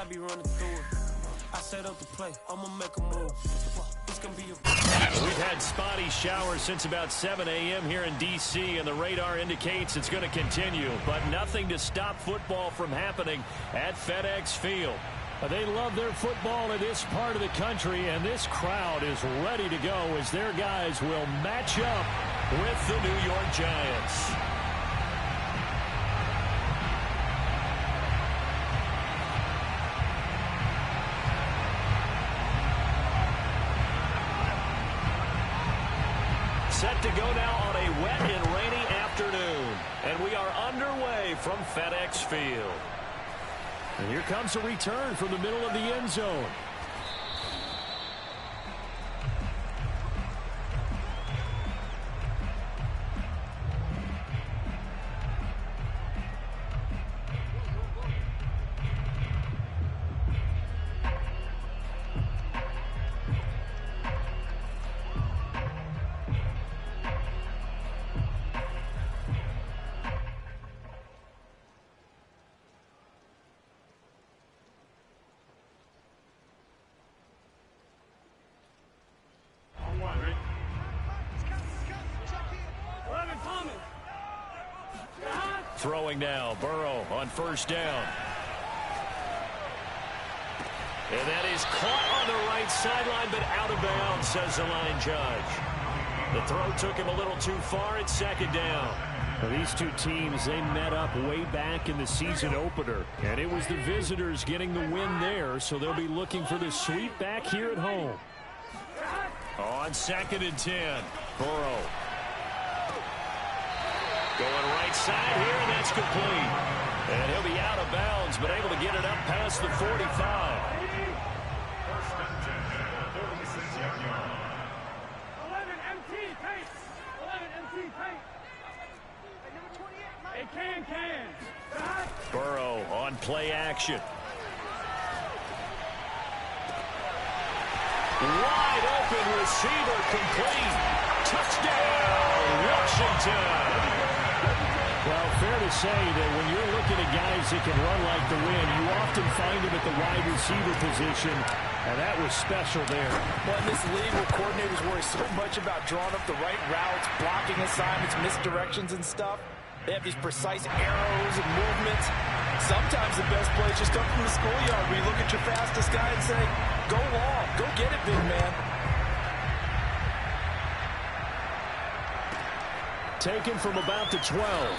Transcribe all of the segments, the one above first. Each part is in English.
be running through it. I set up the play, I'ma make a move. It's gonna be We've had spotty showers since about 7 a.m. here in D.C., and the radar indicates it's going to continue, but nothing to stop football from happening at FedEx Field. They love their football in this part of the country, and this crowd is ready to go as their guys will match up with the New York Giants. Set to go now on a wet and rainy afternoon. And we are underway from FedEx Field. And here comes a return from the middle of the end zone. Throwing now, Burrow on first down. And that is caught on the right sideline, but out of bounds, says the line judge. The throw took him a little too far at second down. Well, these two teams, they met up way back in the season opener, and it was the visitors getting the win there, so they'll be looking for the sweep back here at home. On 2nd and 10, Burrow. Going right side here, and that's complete. And he'll be out of bounds, but able to get it up past the 45. 11 MT paint. 11 MT paint. Hey, can. Burrow on play action. Wide open receiver complete. Touchdown, Washington. Well, fair to say that when you're looking at guys that can run like the wind, you often find them at the wide receiver position, and that was special there. Well, in this league where coordinators worry so much about drawing up the right routes, blocking assignments, misdirections and stuff, they have these precise arrows and movements. Sometimes the best plays just come from the schoolyard where you look at your fastest guy and say, go long, go get it, big man. Taken from about the 12.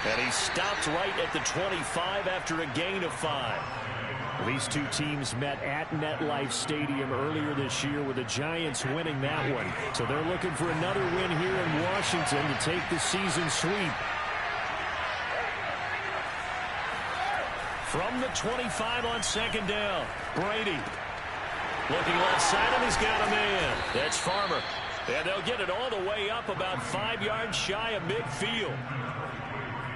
And he stopped right at the 25 after a gain of 5. These two teams met at MetLife Stadium earlier this year with the Giants winning that one. So they're looking for another win here in Washington to take the season sweep. From the 25 on 2nd down, Brady. Looking left side, and he's got a man. That's Farmer. And they'll get it all the way up about 5 yards shy of midfield.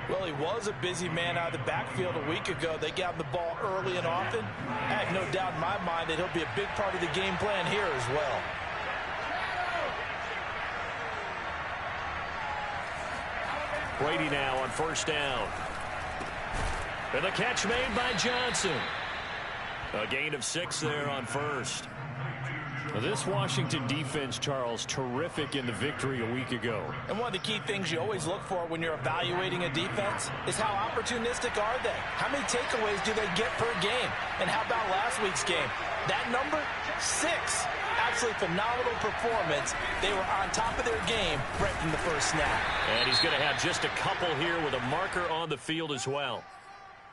Well, he was a busy man out of the backfield a week ago. They got him the ball early and often. I have no doubt in my mind that he'll be a big part of the game plan here as well. Brady now on first down. And the catch made by Johnson. A gain of 6 there on first. Well, this Washington defense, Charles, terrific in the victory a week ago. And one of the key things you always look for when you're evaluating a defense is how opportunistic are they? How many takeaways do they get per game? And how about last week's game? That number, 6. Absolutely phenomenal performance. They were on top of their game right from the first snap. And he's going to have just a couple here with a marker on the field as well.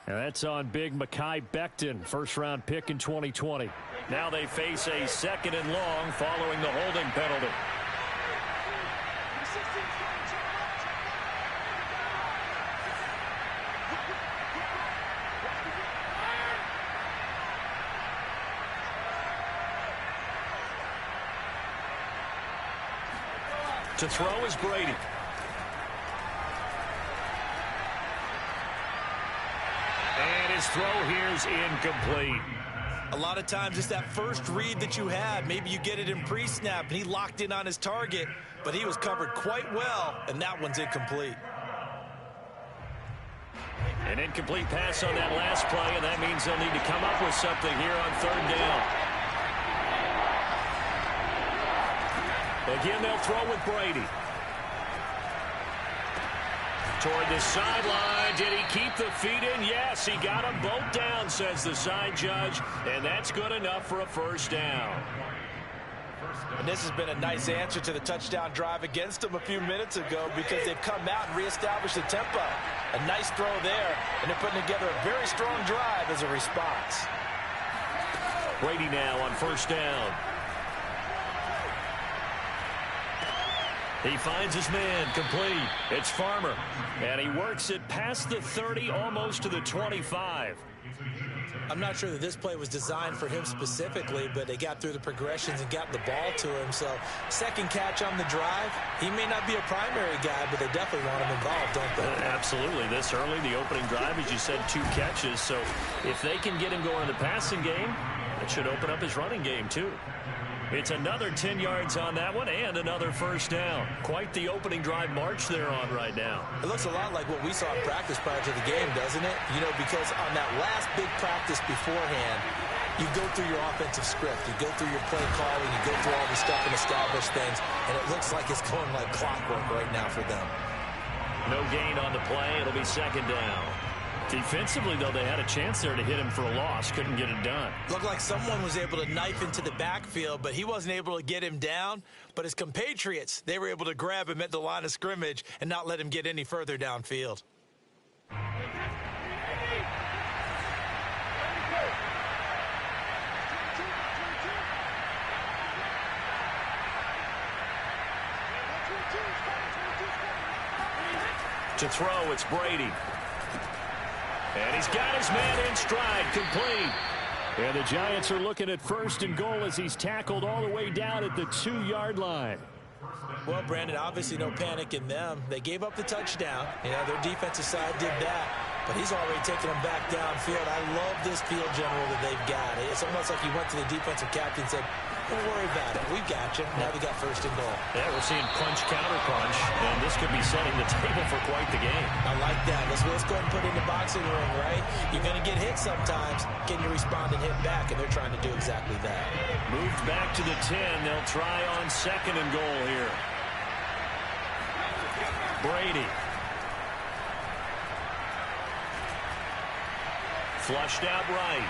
And that's on big Mekhi Becton, first-round pick in 2020. Now they face a 2nd and long following the holding penalty. To throw is Brady. And his throw here is incomplete. A lot of times it's that first read that you had. Maybe you get it in pre-snap, and he locked in on his target, but he was covered quite well, and that one's incomplete. An incomplete pass on that last play, and that means they'll need to come up with something here on third down. Again, they'll throw with Brady. Toward the sideline. Did he keep the feet in? Yes, he got them both down, says the side judge, and that's good enough for a first down. And this has been a nice answer to the touchdown drive against them a few minutes ago because they've come out and reestablished the tempo. A nice throw there, and they're putting together a very strong drive as a response. Brady now on first down. He finds his man, complete. It's Farmer, and he works it past the 30, almost to the 25. I'm not sure that this play was designed for him specifically, but they got through the progressions and got the ball to him. So second catch on the drive. He may not be a primary guy, but they definitely want him involved, don't they? Absolutely. This early, the opening drive, as you said, 2 catches. So if they can get him going in the passing game, it should open up his running game too. It's another 10 yards on that one and another first down. Quite the opening drive march they're on right now. It looks a lot like what we saw in practice prior to the game, doesn't it? You know, because on that last big practice beforehand, you go through your offensive script. You go through your play calling. You go through all the stuff and establish things. And it looks like it's going like clockwork right now for them. No gain on the play. It'll be second down. Defensively, though, they had a chance there to hit him for a loss. Couldn't get it done. Looked like someone was able to knife into the backfield, but he wasn't able to get him down. But his compatriots, they were able to grab him at the line of scrimmage and not let him get any further downfield. To throw, it's Brady. And he's got his man in stride, complete. And the Giants are looking at first and goal as he's tackled all the way down at the 2-yard line. Well, Brandon, obviously no panic in them. They gave up the touchdown. You know, their defensive side did that. But he's already taken them back downfield. I love this field general that they've got. It's almost like he went to the defensive captain and said, don't worry about it. We've got you. Now we got first and goal. Yeah, we're seeing punch, counter punch, and this could be setting the table for quite the game. I like that. Let's go ahead and put it in the boxing ring, right? You're going to get hit sometimes. Can you respond and hit back? And they're trying to do exactly that. Moved back to the 10. They'll try on second and goal here. Brady. Flushed out right.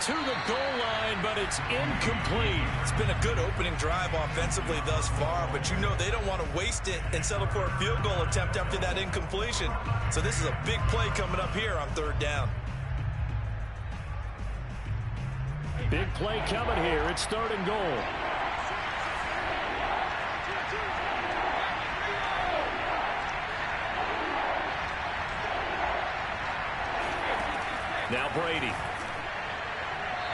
To the goal line, but it's incomplete. It's been a good opening drive offensively thus far, but you know they don't want to waste it and settle for a field goal attempt after that incompletion. So this is a big play coming up here on third down. Big play coming here. It's third and goal. Now Brady.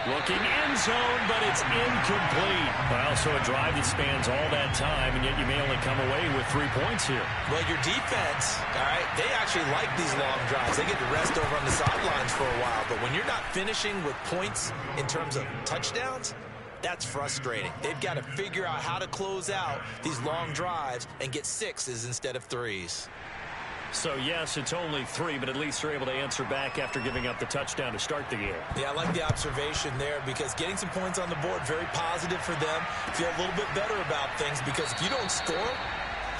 Looking end zone, but it's incomplete. Well, so a drive that spans all that time, and yet you may only come away with 3 points here. Well, your defense, all right, they actually like these long drives. They get to rest over on the sidelines for a while, but when you're not finishing with points in terms of touchdowns, that's frustrating. They've got to figure out how to close out these long drives and get 6s instead of 3s. So, yes, it's only 3, but at least they're able to answer back after giving up the touchdown to start the game. Yeah, I like the observation there because getting some points on the board, very positive for them. Feel a little bit better about things because if you don't score,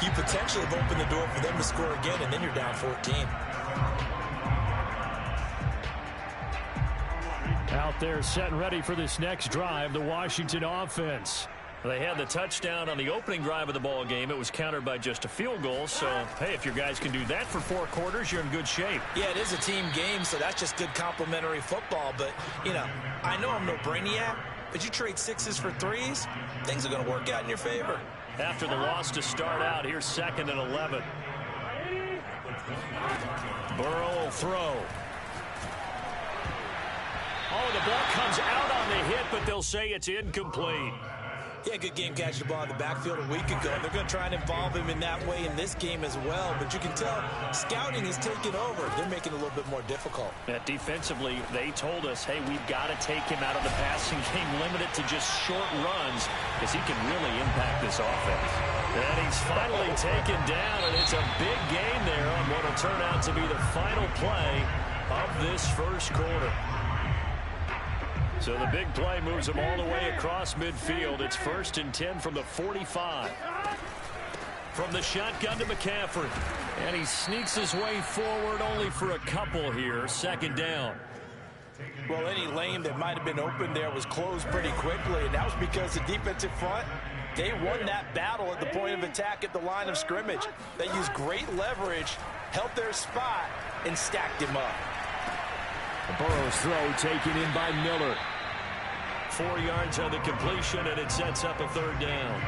you potentially have opened the door for them to score again, and then you're down 14. Out there set and ready for this next drive, the Washington offense. They had the touchdown on the opening drive of the ball game. It was countered by just a field goal. So, hey, if your guys can do that for 4 quarters, you're in good shape. Yeah, it is a team game, so that's just good complementary football. But, you know, I know I'm no brainiac, but you trade 6s for 3s, things are going to work out in your favor. After the loss to start out, here's 2nd and 11. Burrow will throw. Oh, the ball comes out on the hit, but they'll say it's incomplete. Yeah, good game catching the ball in the backfield a week ago. They're going to try and involve him in that way in this game as well. But you can tell scouting is taking over. They're making it a little bit more difficult. Yeah, defensively, they told us, hey, we've got to take him out of the passing game, limit it to just short runs, because he can really impact this offense. And he's finally taken down, and it's a big gain there on what will turn out to be the final play of this first quarter. So the big play moves him all the way across midfield. It's 1st and 10 from the 45. From the shotgun to McCaffrey. And he sneaks his way forward only for a couple here. 2nd down. Well, any lane that might have been open there was closed pretty quickly, and that was because the defensive front, they won that battle at the point of attack at the line of scrimmage. They used great leverage, held their spot, and stacked him up. Burrow's throw taken in by Miller. 4 yards on the completion, and it sets up a 3rd down.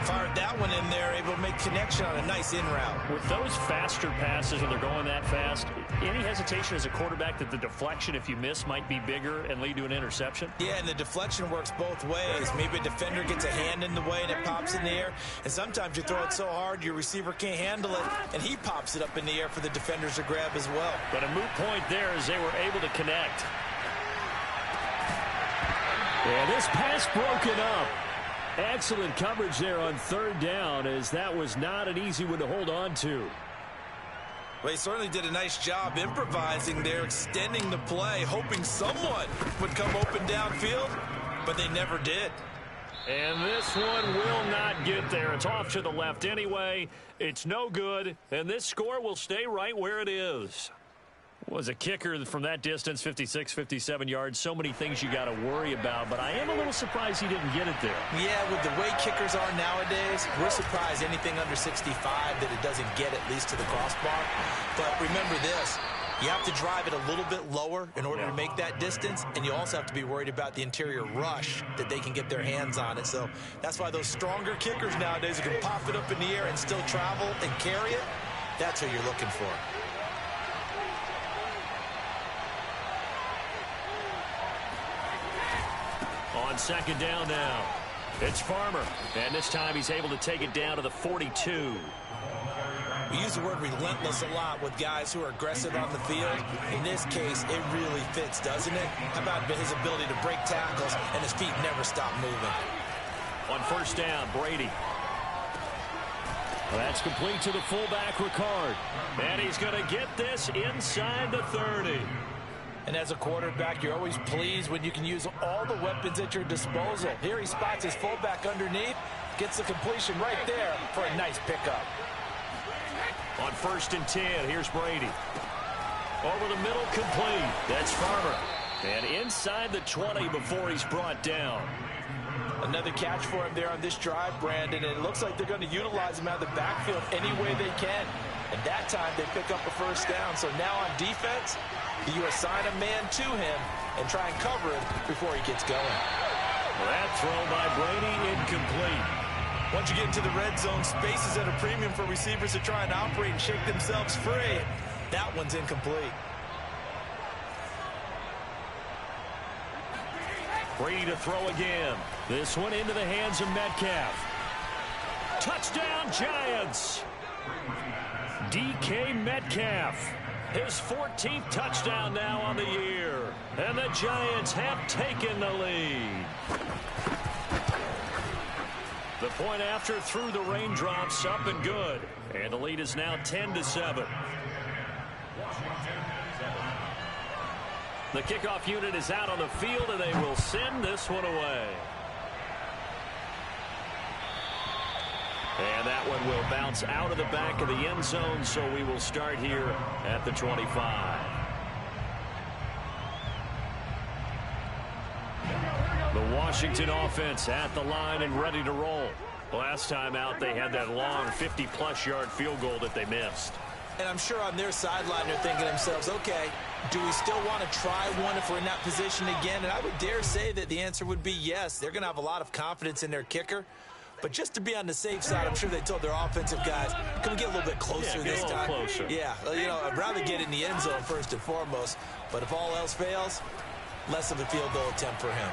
Fired that one in there, able to make connection on a nice in route. With those faster passes, when they're going that fast, any hesitation as a quarterback that the deflection, if you miss, might be bigger and lead to an interception? Yeah, and the deflection works both ways. Maybe a defender gets a hand in the way and it pops in the air. And sometimes you throw it so hard your receiver can't handle it, and he pops it up in the air for the defenders to grab as well. But a moot point there as they were able to connect. And this pass broken up. Excellent coverage there on 3rd down, as that was not an easy one to hold on to. Well, he certainly did a nice job improvising there, extending the play, hoping someone would come open downfield, but they never did. And this one will not get there. It's off to the left anyway. It's no good, and this score will stay right where it is. Was a kicker from that distance, 56, 57 yards. So many things you got to worry about, but I am a little surprised he didn't get it there. Yeah, with the way kickers are nowadays, we're surprised anything under 65 that it doesn't get at least to the crossbar. But remember this, you have to drive it a little bit lower in order to make that distance, and you also have to be worried about the interior rush that they can get their hands on it. So that's why those stronger kickers nowadays who can pop it up in the air and still travel and carry it, that's who you're looking for. On 2nd down now, it's Farmer, and this time he's able to take it down to the 42. We use the word relentless a lot with guys who are aggressive on the field. In this case, it really fits, doesn't it? How about his ability to break tackles and his feet never stop moving? On 1st down, Brady. Well, that's complete to the fullback, Ricard. And he's going to get this inside the 30. And as a quarterback, you're always pleased when you can use all the weapons at your disposal. Here he spots his fullback underneath, gets the completion right there for a nice pickup. On 1st and 10, here's Brady. Over the middle, complete. That's Farmer. And inside the 20 before he's brought down. Another catch for him there on this drive, Brandon. And it looks like they're going to utilize him out of the backfield any way they can. And that time they pick up a 1st down. So now on defense, you assign a man to him and try and cover him before he gets going. That throw by Brady incomplete. Once you get into the red zone, space is at a premium for receivers to try and operate and shake themselves free. That one's incomplete. Brady to throw again. This one into the hands of Metcalf. Touchdown, Giants! DK Metcalf. His 14th touchdown now on the year. And the Giants have taken the lead. The point after through the raindrops, up and good. And the lead is now 10-7. The kickoff unit is out on the field, and they will send this one away. And that one will bounce out of the back of the end zone, so we will start here at the 25. The Washington offense at the line and ready to roll. Last time out, they had that long 50-plus yard field goal that they missed. And I'm sure on their sideline they're thinking to themselves, okay, do we still want to try one if we're in that position again? And I would dare say that the answer would be yes. They're going to have a lot of confidence in their kicker. But just to be on the safe side, I'm sure they told their offensive guys, can we get a little bit closer this time? Closer. Yeah, you know, I'd rather get in the end zone first and foremost. But if all else fails, less of a field goal attempt for him.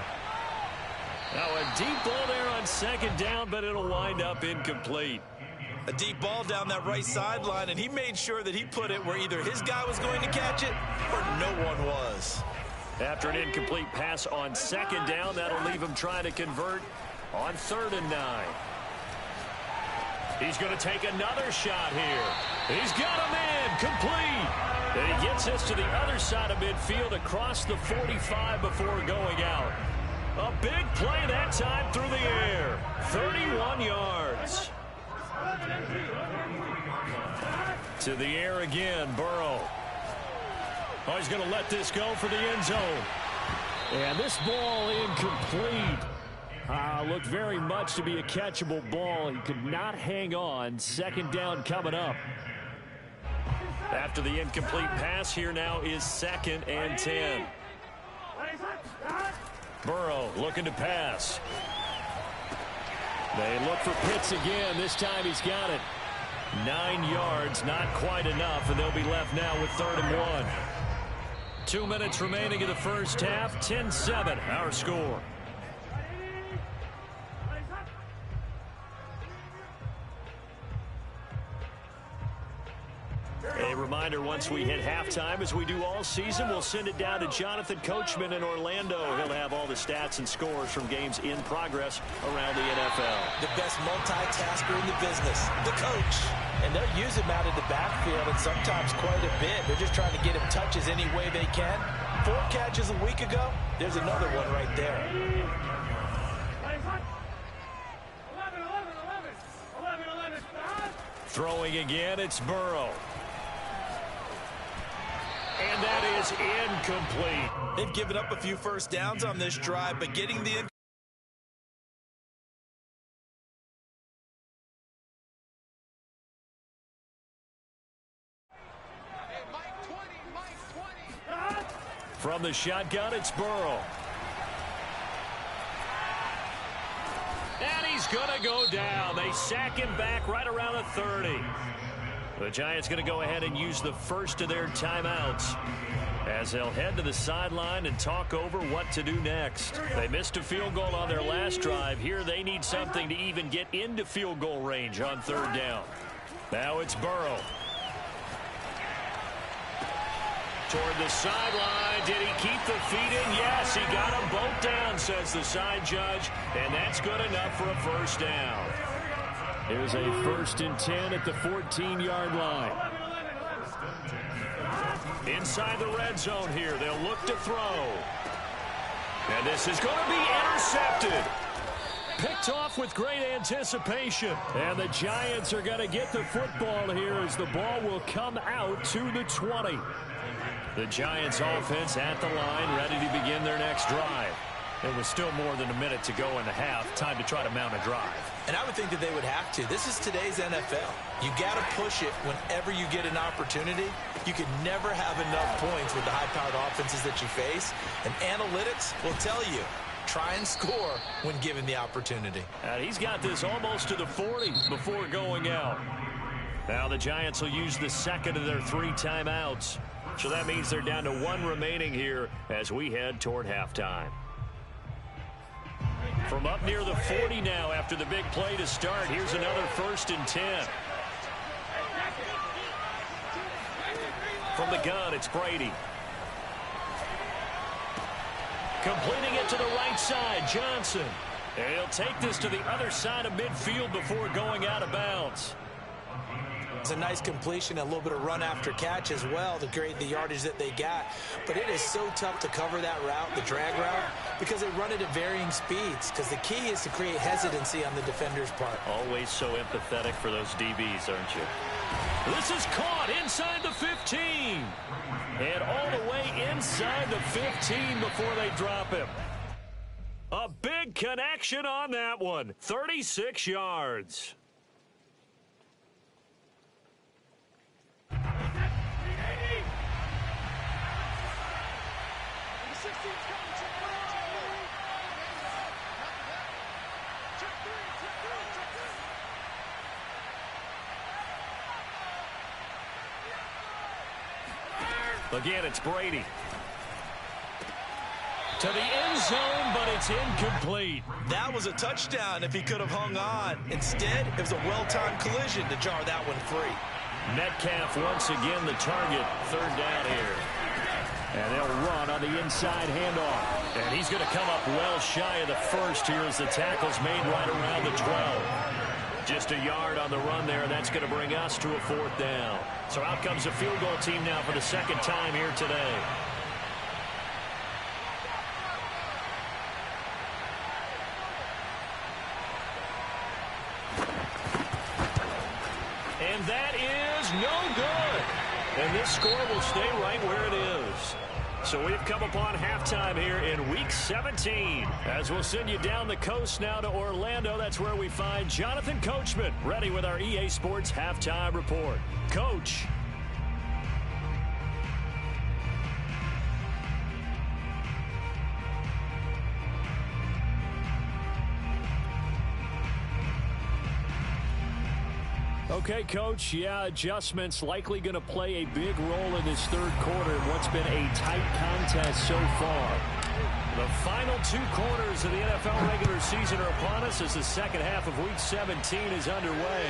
Now a deep ball there on second down, but it'll wind up incomplete. A deep ball down that right sideline, and he made sure that he put it where either his guy was going to catch it or no one was. After an incomplete pass on second down, that'll leave him trying to convert on 3rd and 9. He's going to take another shot here. He's got him in, complete. And he gets this to the other side of midfield across the 45 before going out. A big play that time through the air. 31 yards. To the air again, Burrow. Oh, he's going to let this go for the end zone. And this ball incomplete. Looked very much to be a catchable ball. He could not hang on. 2nd down coming up. After the incomplete pass, here now is 2nd and 10. Burrow looking to pass. They look for Pitts again. This time he's got it. 9 yards, not quite enough, and they'll be left now with 3rd and 1. 2 minutes remaining in the first half. 10-7, our score. A reminder, once we hit halftime, as we do all season, we'll send it down to Jonathan Coachman in Orlando. He'll have all the stats and scores from games in progress around the NFL. The best multitasker in the business, the coach. And they'll use him out of the backfield, and sometimes quite a bit. They're just trying to get him touches any way they can. 4 catches a week ago. There's another one right there. 11. Throwing again, it's Burrow. And that is incomplete. They've given up a few first downs on this drive, but getting the From the shotgun, it's Burrow. And he's going to go down. They sack him back right around the 30. The Giants going to go ahead and use the first of their timeouts as they'll head to the sideline and talk over what to do next. They missed a field goal on their last drive. Here they need something to even get into field goal range on 3rd down. Now it's Burrow. Toward the sideline. Did he keep the feet in? Yes, he got them both down, says the side judge. And that's good enough for a first down. Here's a 1st and 10 at the 14-yard line. Inside the red zone here. They'll look to throw. And this is going to be intercepted. Picked off with great anticipation. And the Giants are going to get the football here as the ball will come out to the 20. The Giants offense at the line, ready to begin their next drive. It was still more than a minute to go in the half. Time to try to mount a drive. And I would think that they would have to. This is today's NFL. You got to push it whenever you get an opportunity. You can never have enough points with the high-powered offenses that you face. And analytics will tell you, try and score when given the opportunity. He's got this almost to the 40 before going out. Now the Giants will use the second of their 3 timeouts. So that means they're down to 1 remaining here as we head toward halftime. From up near the 40 now after the big play to start. Here's another 1st and 10. From the gun, it's Brady. Completing it to the right side, Johnson. And he'll take this to the other side of midfield before going out of bounds. It's a nice completion, a little bit of run after catch as well to create the yardage that they got. But it is so tough to cover that route, the drag route, because they run it at varying speeds. Because the key is to create hesitancy on the defender's part. Always so empathetic for those DBs, aren't you? This is caught inside the 15. And all the way inside the 15 before they drop him. A big connection on that one. 36 yards. Again, it's Brady. To the end zone, but it's incomplete. That was a touchdown if he could have hung on. Instead, it was a well-timed collision to jar that one free. Metcalf once again the target. Third down here. And they'll run on the inside handoff. And he's going to come up well shy of the first here as the tackle's made right around the 12. Just a yard on the run there. That's going to bring us to a fourth down. So out comes the field goal team now for the second time here today. And that is no good. And this score will stay right where it is. So we've come upon halftime here in Week 17. As we'll send you down the coast now to Orlando. That's where we find Jonathan Coachman ready with our EA Sports Halftime Report. Coach. Okay, Coach, yeah, adjustments likely going to play a big role in this third quarter in what's been a tight contest so far. The final two quarters of the NFL regular season are upon us as the second half of Week 17 is underway.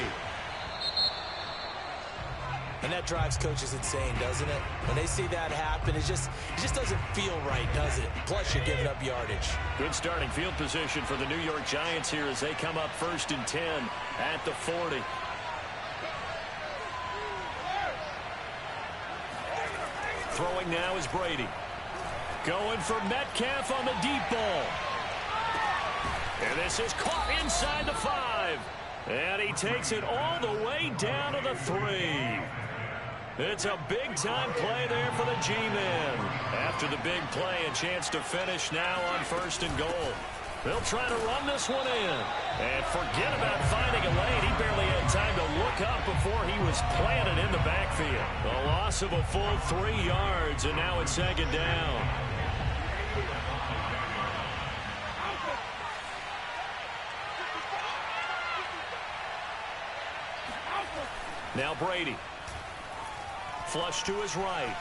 And that drives coaches insane, doesn't it? When they see that happen, it just doesn't feel right, does it? Plus, you're giving up yardage. Good starting field position for the New York Giants here as they come up 1st and 10 at the 40. Throwing now is Brady. Going for Metcalf on the deep ball. And this is caught inside the 5. And he takes it all the way down to the 3. It's a big-time play there for the G-men. After the big play, a chance to finish now on 1st and goal. They'll try to run this one in. And forget about finding a lane. He barely had time to look up before he was planted in the backfield. A loss of a full 3 yards, and now it's 2nd down. Now Brady. Flush to his right.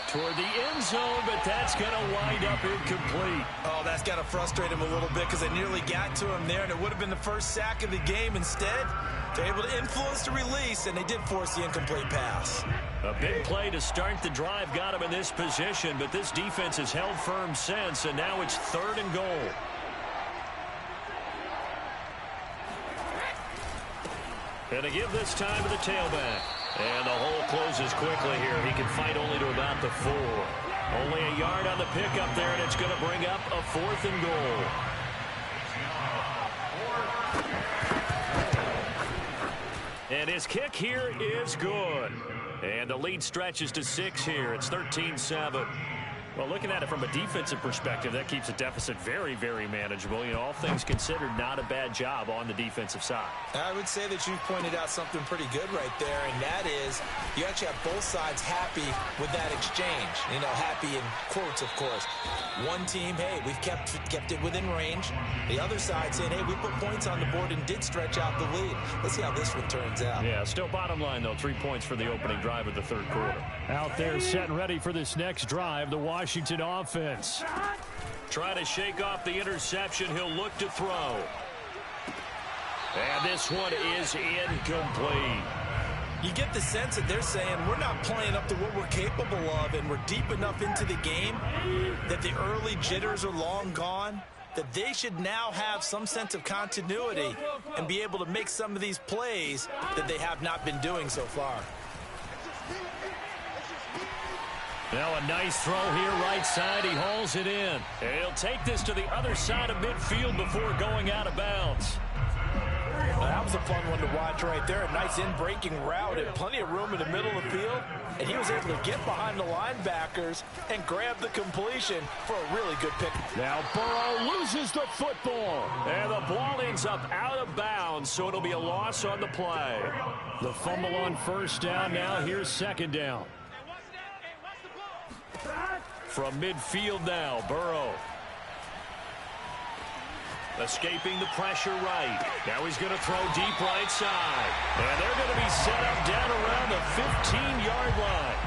Toward the end zone, but that's going to wind up incomplete. Oh, that's got to frustrate him a little bit because they nearly got to him there, and it would have been the first sack of the game. Instead, they're able to influence the release, and they did force the incomplete pass. A big play to start the drive got him in this position, but this defense has held firm since, and now it's 3rd and goal. And to give this time to the tailback. And the hole closes quickly here. He can fight only to about the 4. Only a yard on the pickup there, and it's going to bring up a 4th and goal. And his kick here is good. And the lead stretches to 6 here. It's 13-7. Well, looking at it from a defensive perspective, that keeps the deficit very, very manageable. You know, all things considered, not a bad job on the defensive side. I would say that you've pointed out something pretty good right there, and that is you actually have both sides happy with that exchange. You know, happy in quotes, of course. One team, hey, we've kept it within range. The other side saying, hey, we put points on the board and did stretch out the lead. Let's see how this one turns out. Yeah, still bottom line, though, 3 points for the opening drive of the third quarter. Out there set and ready for this next drive, the Washington offense. Try to shake off the interception. He'll look to throw. And this one is incomplete. You get the sense that they're saying we're not playing up to what we're capable of, and we're deep enough into the game that the early jitters are long gone, that they should now have some sense of continuity and be able to make some of these plays that they have not been doing so far. Now a nice throw here right side. He hauls it in. And he'll take this to the other side of midfield before going out of bounds. Well, that was a fun one to watch right there. A nice in-breaking route and plenty of room in the middle of the field. And he was able to get behind the linebackers and grab the completion for a really good pick. Now Burrow loses the football. And the ball ends up out of bounds, so it'll be a loss on the play. The fumble on 1st down. Now here's 2nd down. From midfield now, Burrow. Escaping the pressure right. Now he's going to throw deep right side. And they're going to be set up down around the 15-yard line.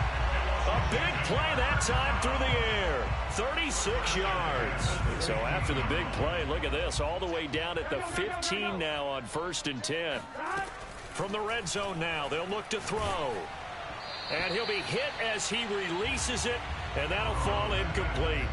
A big play that time through the air. 36 yards. So after the big play, look at this, all the way down at the 15 now on 1st and 10. From the red zone now, they'll look to throw. And he'll be hit as he releases it, and that'll fall incomplete.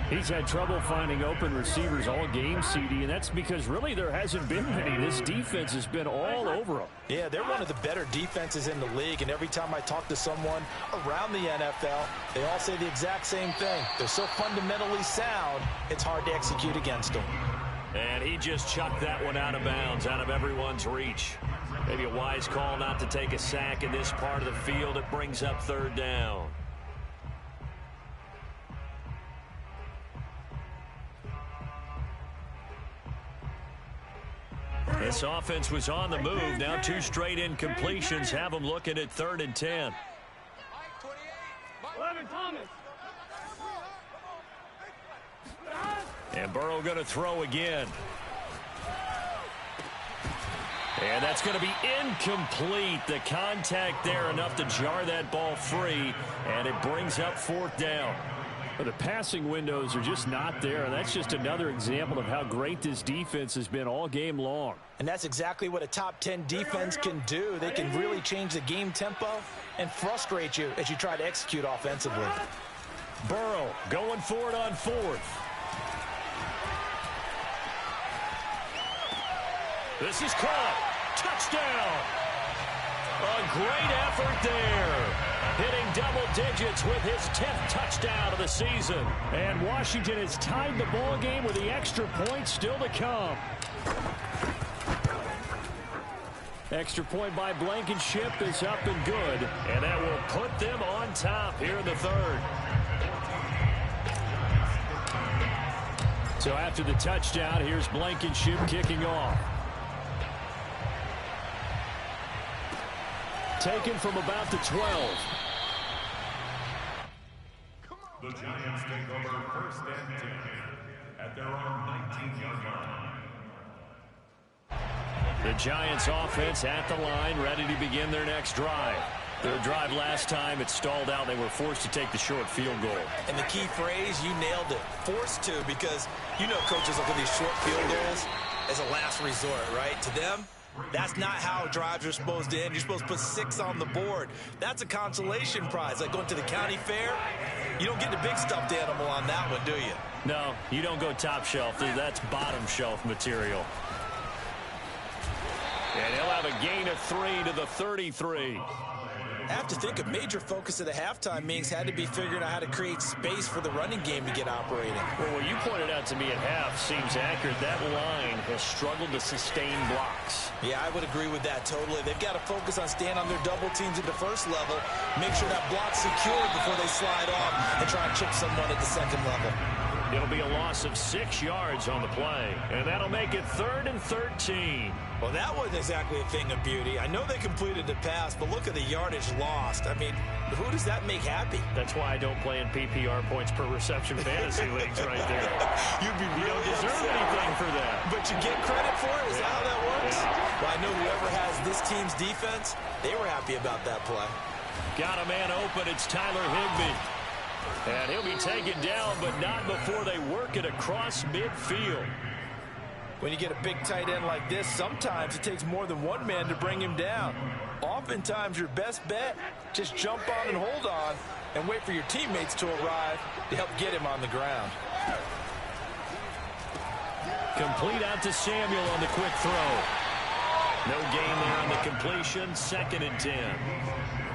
He's had trouble finding open receivers all game, CD, and that's because really there hasn't been many. This defense has been all over them. Yeah, they're one of the better defenses in the league, and every time I talk to someone around the NFL, they all say the exact same thing. They're so fundamentally sound, it's hard to execute against them. And he just chucked that one out of bounds, out of everyone's reach. Maybe a wise call not to take a sack in this part of the field. It brings up 3rd down. This offense was on the move. Now 2 straight incompletions have them looking at 3rd and 10. 11 Thomas. And Burrow going to throw again. And that's going to be incomplete. The contact there enough to jar that ball free, and it brings up 4th down. But the passing windows are just not there, and that's just another example of how great this defense has been all game long. And that's exactly what a top 10 defense can do. They can really change the game tempo and frustrate you as you try to execute offensively. Burrow going for it on 4th. This is caught. Touchdown. A great effort there. Hitting double digits with his 10th touchdown of the season. And Washington has tied the ball game with the extra point still to come. Extra point by Blankenship is up and good. And that will put them on top here in the 3rd. So after the touchdown, here's Blankenship kicking off. Taken from about the 12. The Giants take over 1st and 10 at their own 19-yard line. The Giants offense at the line, ready to begin their next drive. Their drive last time, it stalled out. They were forced to take the short field goal. And the key phrase, you nailed it, forced to, because you know coaches look at these short field goals as a last resort, right? To them, that's not how drives are supposed to end. You're supposed to put 6 on the board. That's a consolation prize, like going to the county fair. You don't get the big stuffed animal on that one, do you? No, you don't go top shelf. That's bottom shelf material. And he'll have a gain of 3 to the 33. I have to think a major focus of the halftime meetings had to be figuring out how to create space for the running game to get operating. Well, what you pointed out to me at half seems accurate. That line has struggled to sustain blocks. Yeah, I would agree with that totally. They've got to focus on staying on their double teams at the 1st level, make sure that block's secured before they slide off and try and chip someone at the 2nd level. It'll be a loss of 6 yards on the play, and that'll make it 3rd and 13. Well, that wasn't exactly a thing of beauty. I know they completed the pass, but look at the yardage lost. I mean, who does that make happy? That's why I don't play in PPR points per reception fantasy leagues right there. You don't deserve anything for that. But you get credit for it? Is that how that works? Well, I know whoever has this team's defense, they were happy about that play. Got a man open. It's Tyler Higbee. And he'll be taken down, but not before they work it across midfield. When you get a big tight end like this, sometimes it takes more than one man to bring him down. Oftentimes, your best bet, just jump on and hold on and wait for your teammates to arrive to help get him on the ground. Complete out to Samuel on the quick throw. No gain there on the completion, 2nd and 10.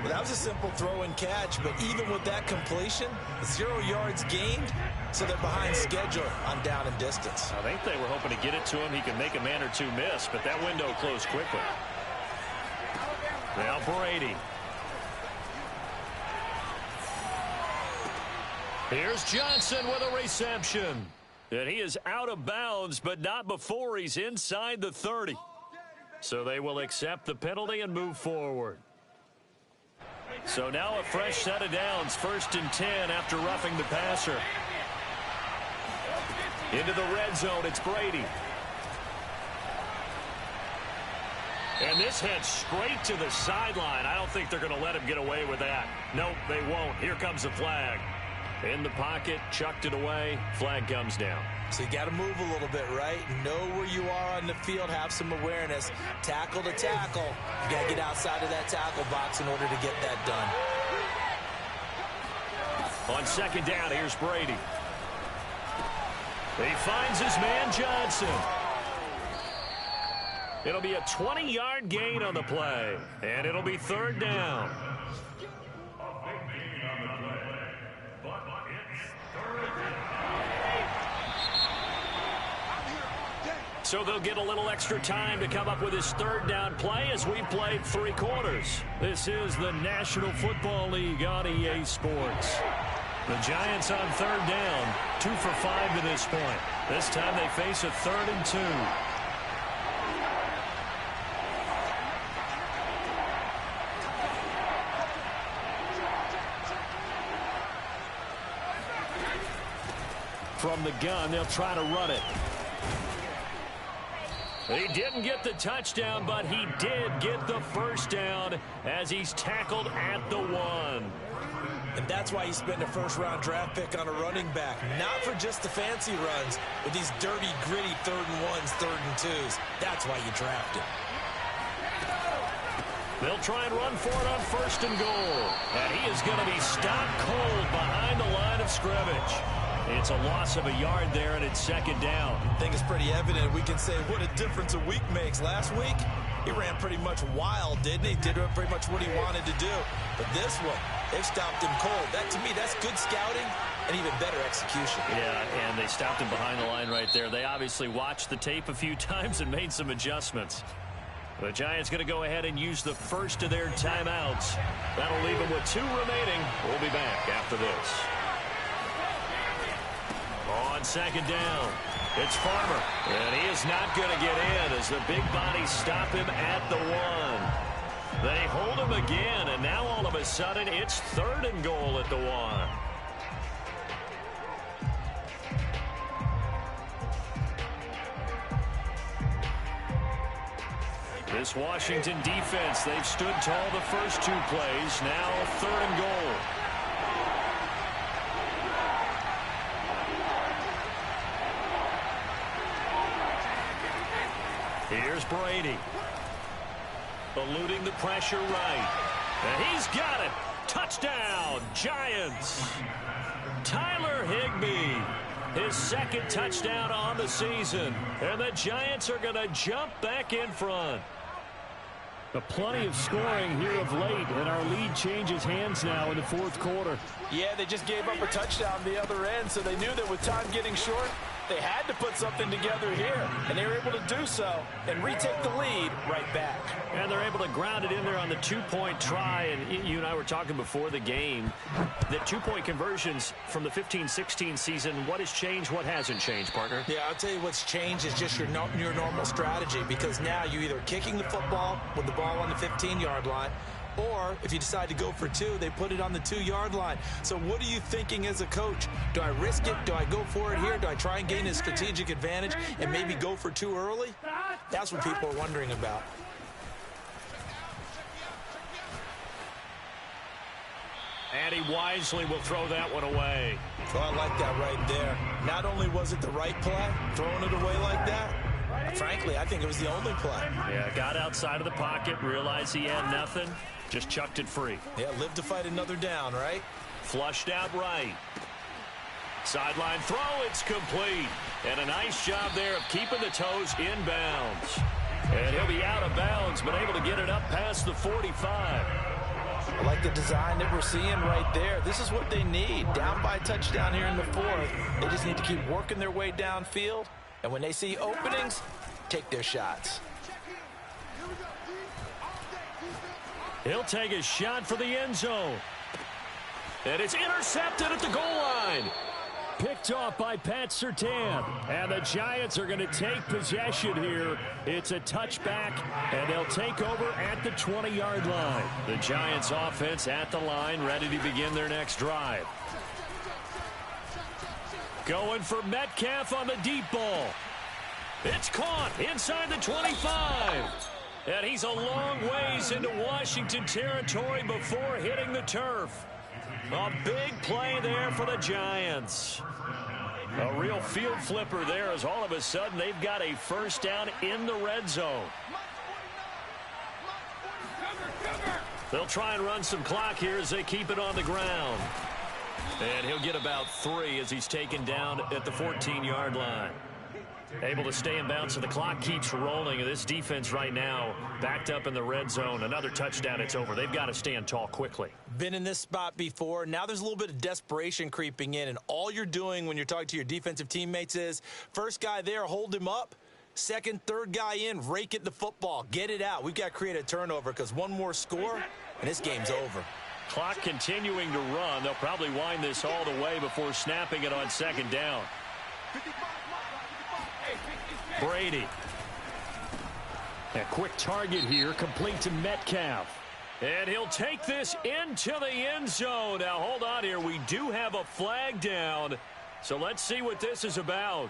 Well, that was a simple throw and catch, but even with that completion, 0 yards gained, so they're behind schedule on down and distance. I think they were hoping to get it to him. He could make a man or two miss, but that window closed quickly. Now Brady. Here's Johnson with a reception. And he is out of bounds, but not before he's inside the 30. So they will accept the penalty and move forward. So now a fresh set of downs, 1st and 10 after roughing the passer. Into the red zone, it's Brady. And this heads straight to the sideline. I don't think they're going to let him get away with that. Nope, they won't. Here comes the flag. In the pocket, chucked it away. Flag comes down. So you got to move a little bit, right? Know where you are on the field. Have some awareness. Tackle to tackle. You got to get outside of that tackle box in order to get that done. On second down, here's Brady. He finds his man, Johnson. It'll be a 20-yard gain on the play, and it'll be third down. So they'll get a little extra time to come up with his third down play as we played 3 quarters. This is the National Football League on EA Sports. The Giants on third down, 2 for 5 to this point. This time they face a 3rd and 2. From the gun, they'll try to run it. He didn't get the touchdown, but he did get the first down as he's tackled at the 1. And that's why you spend a first-round draft pick on a running back. Not for just the fancy runs, but these dirty, gritty 3rd and 1s, 3rd and 2s. That's why you draft him. They'll try and run for it on 1st and goal. And he is going to be stopped cold behind the line of scrimmage. It's a loss of a yard there, and it's 2nd down. I think it's pretty evident. We can say what a difference a week makes. Last week, he ran pretty much wild, didn't he? Did pretty much what he wanted to do. But this one, they've stopped him cold. That, to me, that's good scouting and even better execution. Yeah, and they stopped him behind the line right there. They obviously watched the tape a few times and made some adjustments. The Giants going to go ahead and use the first of their timeouts. That'll leave them with 2 remaining. We'll be back after this. On 2nd down, it's Farmer. And he is not going to get in as the big bodies stop him at the 1. They hold him again, and now all of a sudden it's 3rd and goal at the 1. This Washington defense, they've stood tall the first 2 plays. Now 3rd and goal. Here's Brady. Eluding the pressure right. And he's got it. Touchdown, Giants. Tyler Higbee. His 2nd touchdown on the season. And the Giants are going to jump back in front. Plenty of scoring here of late, and our lead changes hands now in the 4th quarter. Yeah, they just gave up a touchdown the other end, so they knew that with time getting short, they had to put something together here, and they were able to do so and retake the lead right back. And they're able to ground it in there on the 2-point try, and you and I were talking before the game. The 2-point conversions from the 15-16 season, what has changed, what hasn't changed, partner? Yeah, I'll tell you what's changed is just your normal strategy, because now you're either kicking the football with the ball on the 15-yard line, or if you decide to go for 2, they put it on the 2-yard line. So what are you thinking as a coach? Do I risk it? Do I go for it here? Do I try and gain a strategic advantage and maybe go for 2 early? That's what people are wondering about. And he wisely will throw that one away. Oh, I like that right there. Not only was it the right play, throwing it away like that, frankly, I think it was the only play. Yeah, got outside of the pocket, realized he had nothing, just chucked it free. Yeah, live to fight another down, right? Flushed out right. Sideline throw, it's complete. And a nice job there of keeping the toes inbounds. And he'll be out of bounds, but able to get it up past the 45. I like the design that we're seeing right there. This is what they need. Down by a touchdown here in the 4th. They just need to keep working their way downfield. And when they see openings, take their shots. He'll take a shot for the end zone. And it's intercepted at the goal line. Picked off by Pat Surtain. And the Giants are going to take possession here. It's a touchback, and they'll take over at the 20-yard line. The Giants offense at the line, ready to begin their next drive. Going for Metcalf on the deep ball. It's caught inside the 25. And he's a long ways into Washington territory before hitting the turf. A big play there for the Giants. A real field flipper there as all of a sudden they've got a first down in the red zone. They'll try and run some clock here as they keep it on the ground. And he'll get about 3 as he's taken down at the 14-yard line. Able to stay in bounds, so the clock keeps rolling. And this defense right now backed up in the red zone. Another touchdown, it's over. They've got to stand tall quickly. Been in this spot before. Now there's a little bit of desperation creeping in. And all you're doing when you're talking to your defensive teammates is, first guy there, hold him up. Second, third guy in, rake it the football. Get it out. We've got to create a turnover because one more score, and this game's over. Clock continuing to run. They'll probably wind this all the way before snapping it on second down. Brady. A quick target here, complete to Metcalf. And he'll take this into the end zone. Now, hold on here. We do have a flag down. So let's see what this is about.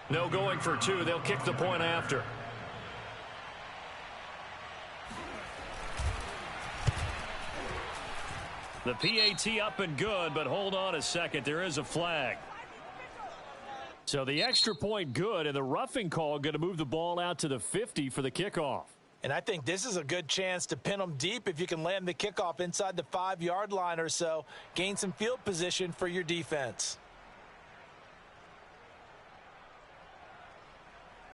No going for 2. They'll kick the point after. The PAT up and good, but hold on a second. There is a flag. So the extra point good, and the roughing call going to move the ball out to the 50 for the kickoff. And I think this is a good chance to pin them deep if you can land the kickoff inside the 5-yard line or so. Gain some field position for your defense.